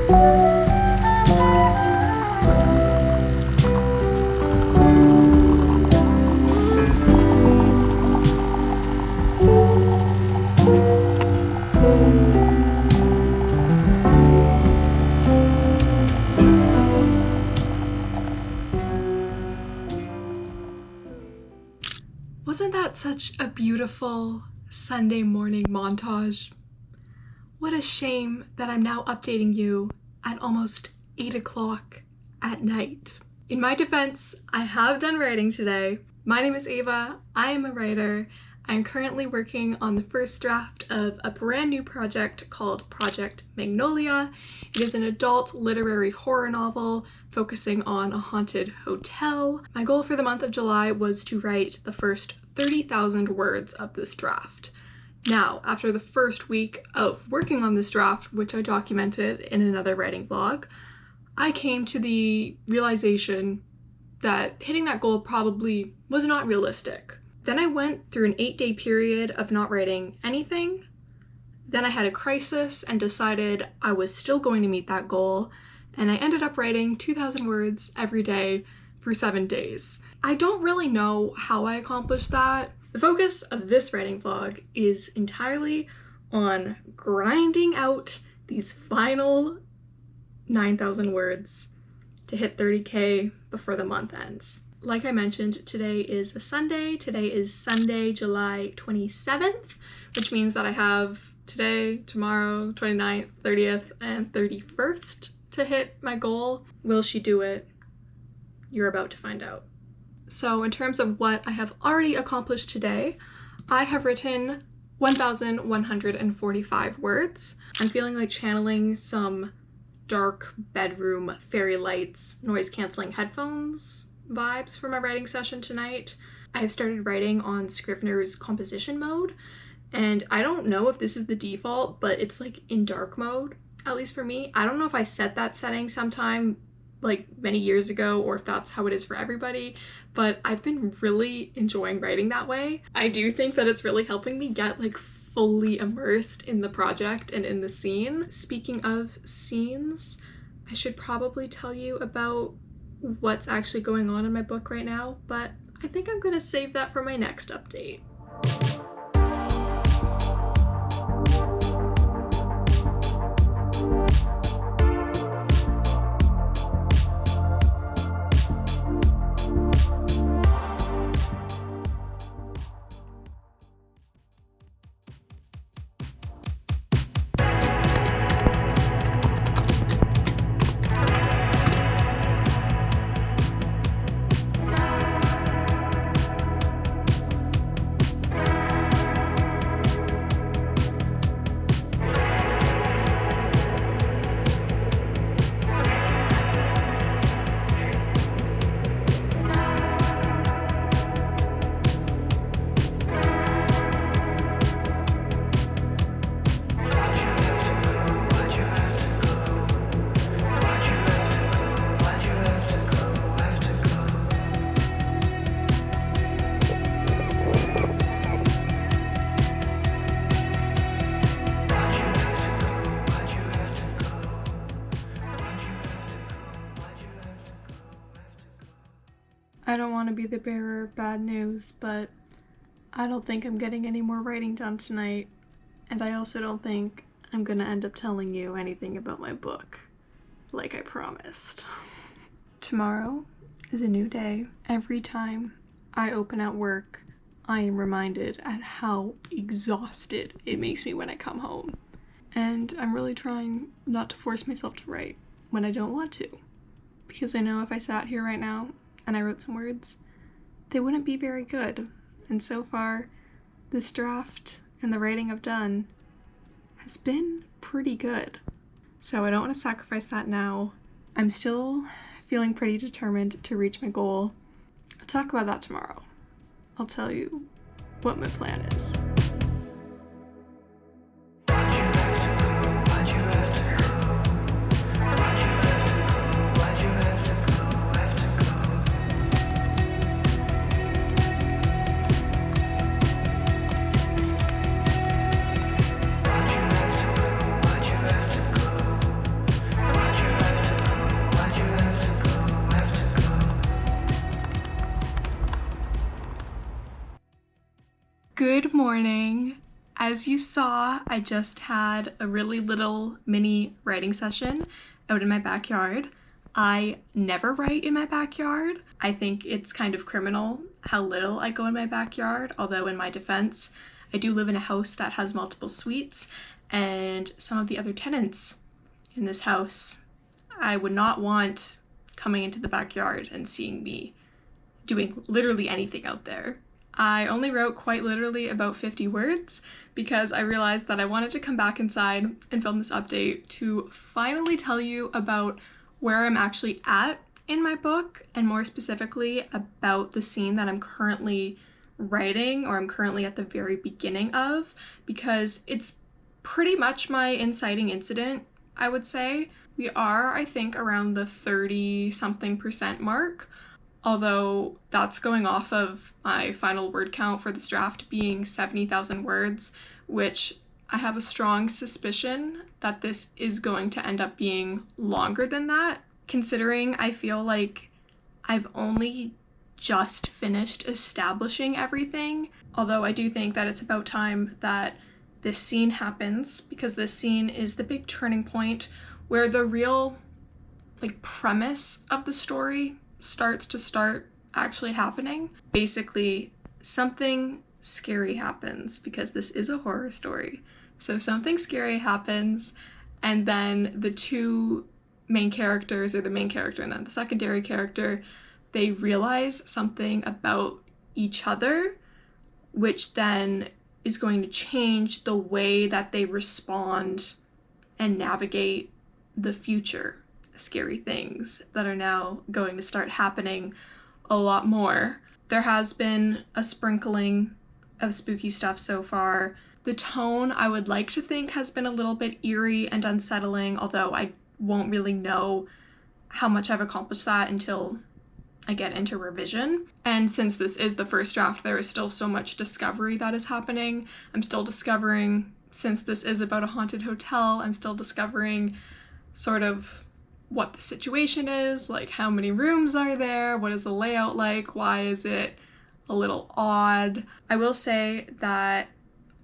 Wasn't that such a beautiful Sunday morning montage? What a shame that I'm now updating you at almost 8 o'clock at night. In my defense, I have done writing today. My name is Ava. I am a writer. I'm currently working on the first draft of a brand new project called Project Magnolia. It is an adult literary horror novel focusing on a haunted hotel. My goal for the month of July was to write the first 30,000 words of this draft. Now, after the first week of working on this draft, which I documented in another writing vlog, I came to the realization that hitting that goal probably was not realistic. Then I went through an 8-day period of not writing anything. Then I had a crisis and decided I was still going to meet that goal, and I ended up writing 2,000 words every day for 7 days. I don't really know how I accomplished that. The focus of this writing vlog is entirely on grinding out these final 9,000 words to hit 30K before the month ends. Like I mentioned, today is a Sunday. Today is Sunday, July 27th, which means that I have today, tomorrow, 29th, 30th, and 31st to hit my goal. Will she do it? You're about to find out. So in terms of what I have already accomplished today, I have written 1,145 words. I'm feeling like channeling some dark bedroom fairy lights, noise canceling headphones vibes for my writing session tonight. I've started writing on Scrivener's composition mode, and I don't know if this is the default, but it's like in dark mode, at least for me. I don't know if I set that setting sometime like many years ago or if that's how it is for everybody, but I've been really enjoying writing that way. I do think that it's really helping me get like fully immersed in the project and in the scene. Speaking of scenes, I should probably tell you about what's actually going on in my book right now, but I think I'm gonna save that for my next update. I don't want to be the bearer of bad news, but I don't think I'm getting any more writing done tonight, and I also don't think I'm gonna end up telling you anything about my book, like I promised. Tomorrow is a new day. Every time I open at work, I am reminded at how exhausted it makes me when I come home. And I'm really trying not to force myself to write when I don't want to, because I know if I sat here right now and I wrote some words, they wouldn't be very good. And so far, this draft and the writing I've done has been pretty good. So I don't want to sacrifice that now. I'm still feeling pretty determined to reach my goal. I'll talk about that tomorrow. I'll tell you what my plan is. morning. As you saw, I just had a really little mini writing session out in my backyard. I never write in my backyard. I think it's kind of criminal how little I go in my backyard, although in my defense, I do live in a house that has multiple suites, and some of the other tenants in this house, I would not want coming into the backyard and seeing me doing literally anything out there. I only wrote quite literally about 50 words because I realized that I wanted to come back inside and film this update to finally tell you about where I'm actually at in my book, and more specifically about the scene that I'm currently writing, or I'm currently at the very beginning of, because it's pretty much my inciting incident, I would say. We are, I think, around the 30-something% mark, although that's going off of my final word count for this draft being 70,000 words, which I have a strong suspicion that this is going to end up being longer than that, considering I feel like I've only just finished establishing everything, although I do think that it's about time that this scene happens, because this scene is the big turning point where the real premise of the story starts to actually happening. Basically, something scary happens, because this is a horror story. So something scary happens, and then the two main characters, or the main character and then the secondary character, they realize something about each other, which then is going to change the way that they respond and navigate the future scary things that are now going to start happening a lot more. There has been a sprinkling of spooky stuff so far. The tone, I would like to think, has been a little bit eerie and unsettling, although I won't really know how much I've accomplished that until I get into revision. And since this is the first draft, there is still so much discovery that is happening. I'm still discovering, since this is about a haunted hotel, I'm still discovering sort of what the situation is, like how many rooms are there, what is the layout like, why is it a little odd. I will say that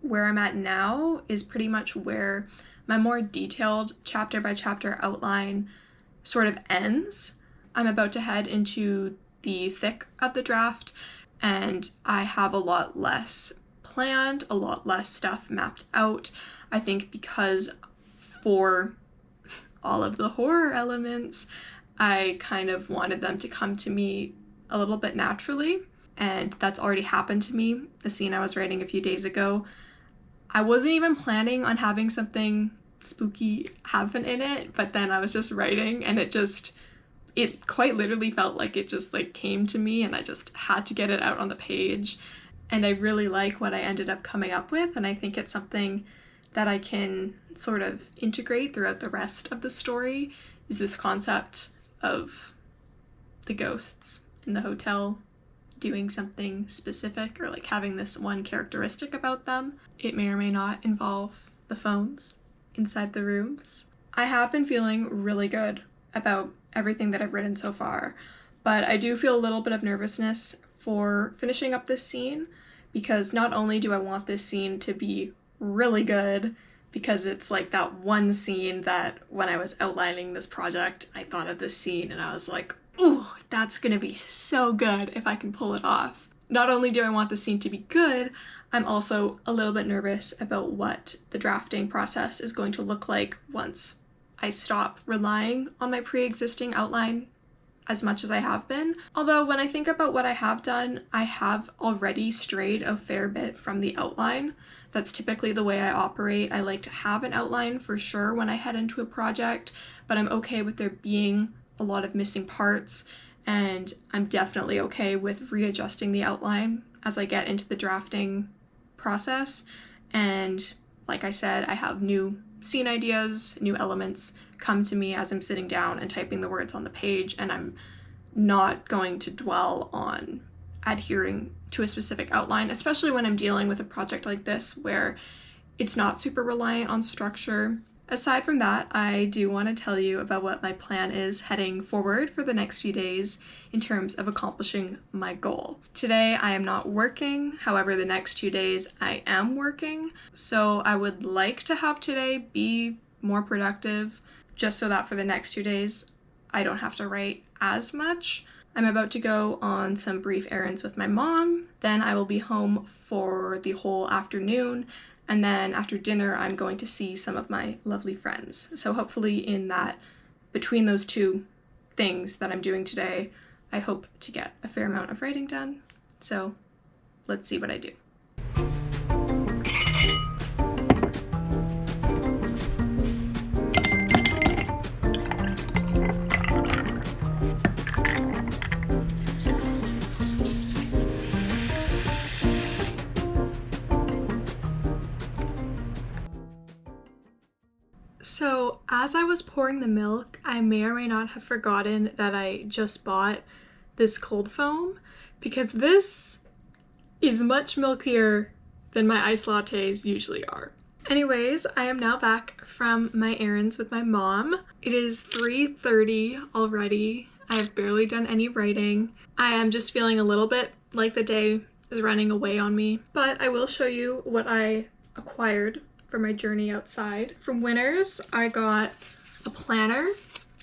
where I'm at now is pretty much where my more detailed chapter by chapter outline sort of ends. I'm about to head into the thick of the draft, and I have a lot less planned, a lot less stuff mapped out. I think because for all of the horror elements, I kind of wanted them to come to me a little bit naturally, and that's already happened to me. The scene I was writing a few days ago, I wasn't even planning on having something spooky happen in it, but then I was just writing, and it quite literally felt like it just came to me, and I just had to get it out on the page. And I really like what I ended up coming up with, and I think it's something that I can sort of integrate throughout the rest of the story, is this concept of the ghosts in the hotel doing something specific, or having this one characteristic about them. It may or may not involve the phones inside the rooms. I have been feeling really good about everything that I've written so far, but I do feel a little bit of nervousness for finishing up this scene, because not only do I want this scene to be really good, because it's that one scene that when I was outlining this project, I thought of this scene and I was like, ooh, that's gonna be so good if I can pull it off. Not only do I want the scene to be good, I'm also a little bit nervous about what the drafting process is going to look like once I stop relying on my pre-existing outline as much as I have been. Although when I think about what I have done, I have already strayed a fair bit from the outline. That's typically the way I operate. I like to have an outline for sure when I head into a project, but I'm okay with there being a lot of missing parts, and I'm definitely okay with readjusting the outline as I get into the drafting process. And like I said, I have new scene ideas, new elements come to me as I'm sitting down and typing the words on the page, and I'm not going to dwell on adhering to a specific outline, especially when I'm dealing with a project like this where it's not super reliant on structure. Aside from that, I do want to tell you about what my plan is heading forward for the next few days in terms of accomplishing my goal. Today I am not working, however the next 2 days I am working, so I would like to have today be more productive just so that for the next 2 days I don't have to write as much. I'm about to go on some brief errands with my mom, then I will be home for the whole afternoon, and then after dinner I'm going to see some of my lovely friends. So hopefully in that, between those two things that I'm doing today, I hope to get a fair amount of writing done. So let's see what I do. So as I was pouring the milk, I may or may not have forgotten that I just bought this cold foam, because this is much milkier than my iced lattes usually are. Anyways, I am now back from my errands with my mom. It is 3:30 already. I have barely done any writing. I am just feeling a little bit like the day is running away on me, but I will show you what I acquired for my journey outside. From Winners, I got a planner,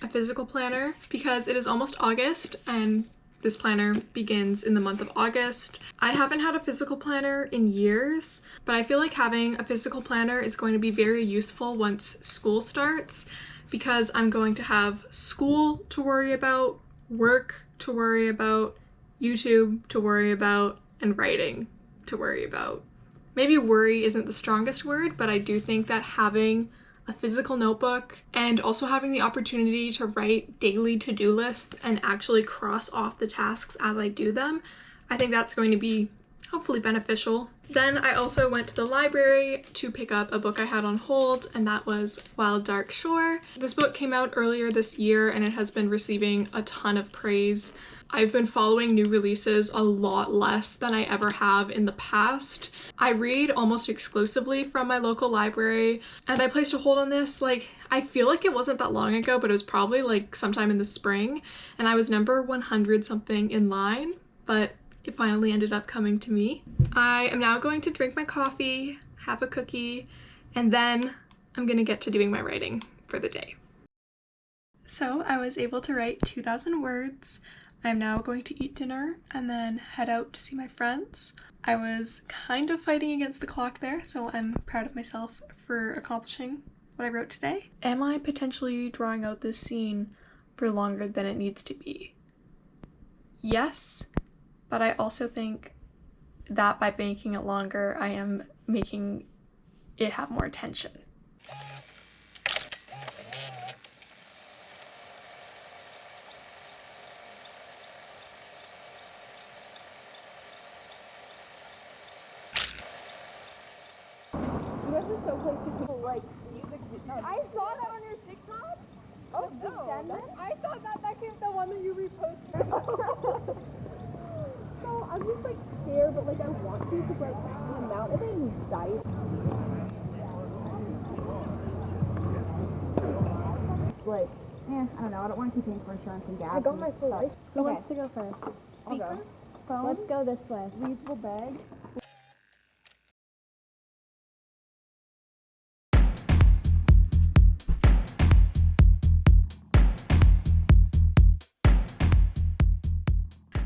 a physical planner, because it is almost August and this planner begins in the month of August. I haven't had a physical planner in years, but I feel like having a physical planner is going to be very useful once school starts, because I'm going to have school to worry about, work to worry about, YouTube to worry about, and writing to worry about. Maybe worry isn't the strongest word, but I do think that having a physical notebook and also having the opportunity to write daily to-do lists and actually cross off the tasks as I do them, I think that's going to be hopefully beneficial. Then I also went to the library to pick up a book I had on hold, and that was Wild Dark Shore. This book came out earlier this year and it has been receiving a ton of praise. I've been following new releases a lot less than I ever have in the past. I read almost exclusively from my local library, and I placed a hold on this, like, I feel like it wasn't that long ago, but it was probably like sometime in the spring, and I was number 100 something in line, but it finally ended up coming to me. I am now going to drink my coffee, have a cookie, and then I'm gonna get to doing my writing for the day. So I was able to write 2,000 words. I'm now going to eat dinner and then head out to see my friends. I was kind of fighting against the clock there, so I'm proud of myself for accomplishing what I wrote today. Am I potentially drawing out this scene for longer than it needs to be? Yes, but I also think that by making it longer, I am making it have more tension. I saw that on your TikTok. Oh no! I saw that came the one that you reposted. So I'm just like scared, but like I want to, because like the amount of anxiety. Like, I don't know. I don't want to keep paying for insurance and gas. I got my full life. Who wants to go first? Speaker, phone. Let's go this way. Reusable bag.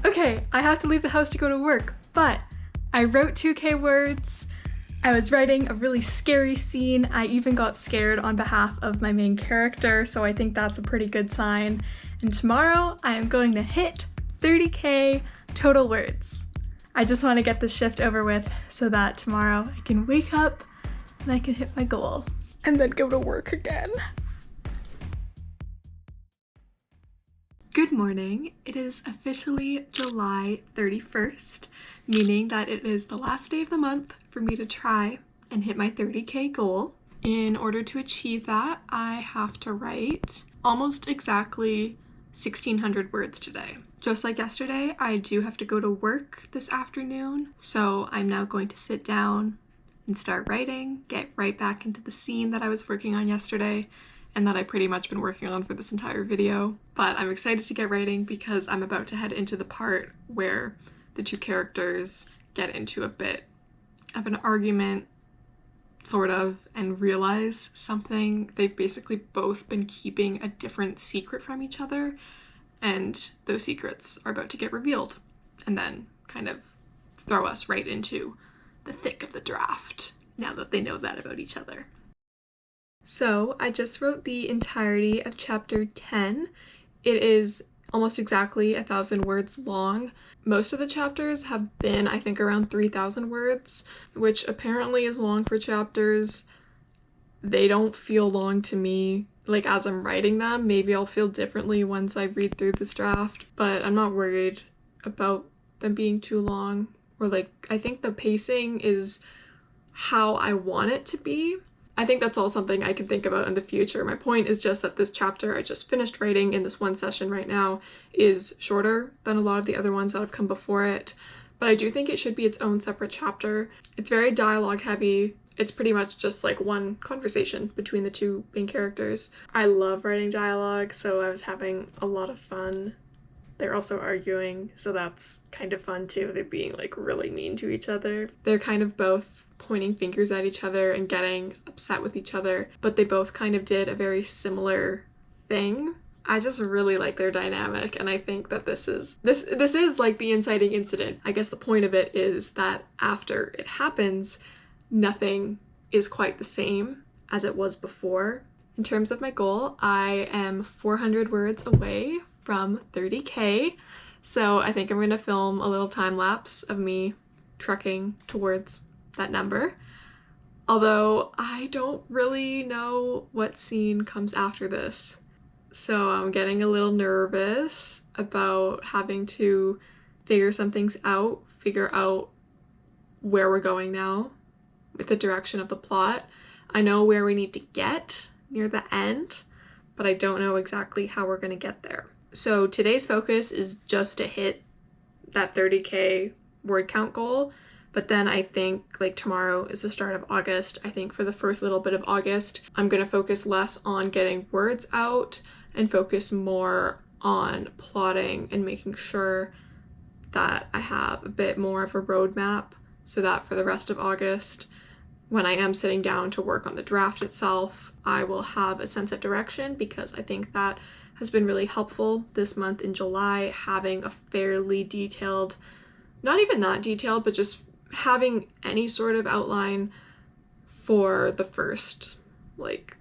Okay, I have to leave the house to go to work, but I wrote 2K words. I was writing a really scary scene. I even got scared on behalf of my main character, so I think that's a pretty good sign. And tomorrow I am going to hit 30K total words. I just want to get this shift over with so that tomorrow I can wake up and I can hit my goal and then go to work again. Good morning. It is officially July 31st, meaning that it is the last day of the month for me to try and hit my 30K goal. In order to achieve that, I have to write almost exactly 1,600 words today. Just like yesterday, I do have to go to work this afternoon, so I'm now going to sit down and start writing, get right back into the scene that I was working on yesterday and that I pretty much been working on for this entire video. But I'm excited to get writing because I'm about to head into the part where the two characters get into a bit of an argument, sort of, and realize something. They've basically both been keeping a different secret from each other, and those secrets are about to get revealed and then kind of throw us right into the thick of the draft now that they know that about each other. So I just wrote the entirety of chapter 10. It is almost exactly 1,000 words long. Most of the chapters have been, I think, around 3,000 words, which apparently is long for chapters. They don't feel long to me, like, as I'm writing them. Maybe I'll feel differently once I read through this draft, but I'm not worried about them being too long. Or, like, I think the pacing is how I want it to be. I think that's all something I can think about in the future. My point is just that this chapter I just finished writing in this one session right now is shorter than a lot of the other ones that have come before it, but I do think it should be its own separate chapter. It's very dialogue heavy. It's pretty much just like one conversation between the two main characters. I love writing dialogue, so I was having a lot of fun. They're also arguing, so that's kind of fun too. They're being like really mean to each other. They're kind of both pointing fingers at each other and getting upset with each other, but they both kind of did a very similar thing. I just really like their dynamic, and I think that this is like the inciting incident. I guess the point of it is that after it happens, nothing is quite the same as it was before. In terms of my goal, I am 400 words away from 30K, so I think I'm gonna film a little time lapse of me trucking towards that number. Although I don't really know what scene comes after this, so I'm getting a little nervous about having to figure some things out, figure out where we're going now with the direction of the plot. I know where we need to get near the end, but I don't know exactly how we're gonna get there. So today's focus is just to hit that 30K word count goal, but then I think like tomorrow is the start of August. I think for the first little bit of August, I'm gonna focus less on getting words out and focus more on plotting and making sure that I have a bit more of a roadmap so that for the rest of August, when I am sitting down to work on the draft itself, I will have a sense of direction, because I think that has been really helpful this month in July, having a fairly detailed, not even that detailed, but just having any sort of outline for the first, like,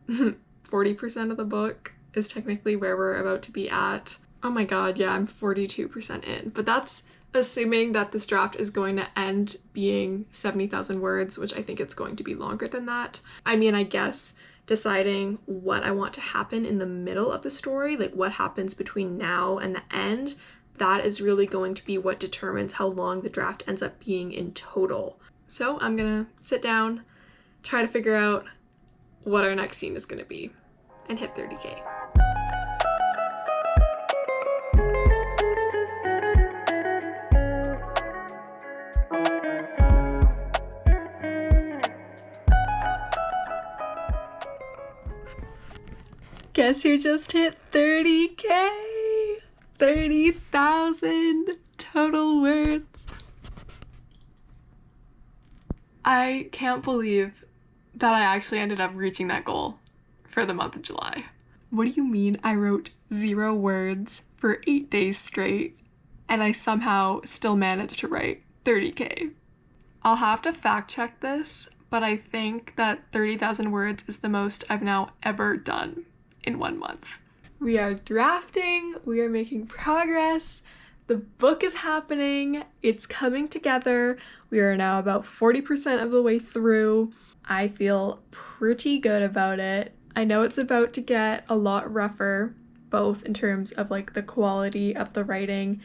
40% of the book is technically where we're about to be at. Oh my god, yeah, I'm 42% in, but that's assuming that this draft is going to end being 70,000 words, which I think it's going to be longer than that. I mean, I guess deciding what I want to happen in the middle of the story, like what happens between now and the end, that is really going to be what determines how long the draft ends up being in total. So I'm gonna sit down, try to figure out what our next scene is gonna be, and hit 30K. Guess who just hit 30K? 30,000 total words. I can't believe that I actually ended up reaching that goal for the month of July. What do you mean I wrote 0 words for 8 days straight and I somehow still managed to write 30K? I'll have to fact check this, but I think that 30,000 words is the most I've now ever done in 1 month. We are drafting, we are making progress, the book is happening, it's coming together. We are now about 40% of the way through. I feel pretty good about it. I know it's about to get a lot rougher, both in terms of like the quality of the writing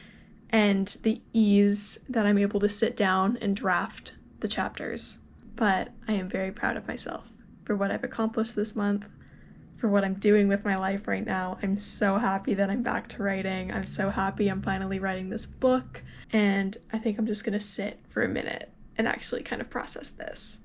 and the ease that I'm able to sit down and draft the chapters. But I am very proud of myself for what I've accomplished this month, for what I'm doing with my life right now. I'm so happy that I'm back to writing. I'm so happy I'm finally writing this book, and I think I'm just gonna sit for a minute and actually kind of process this.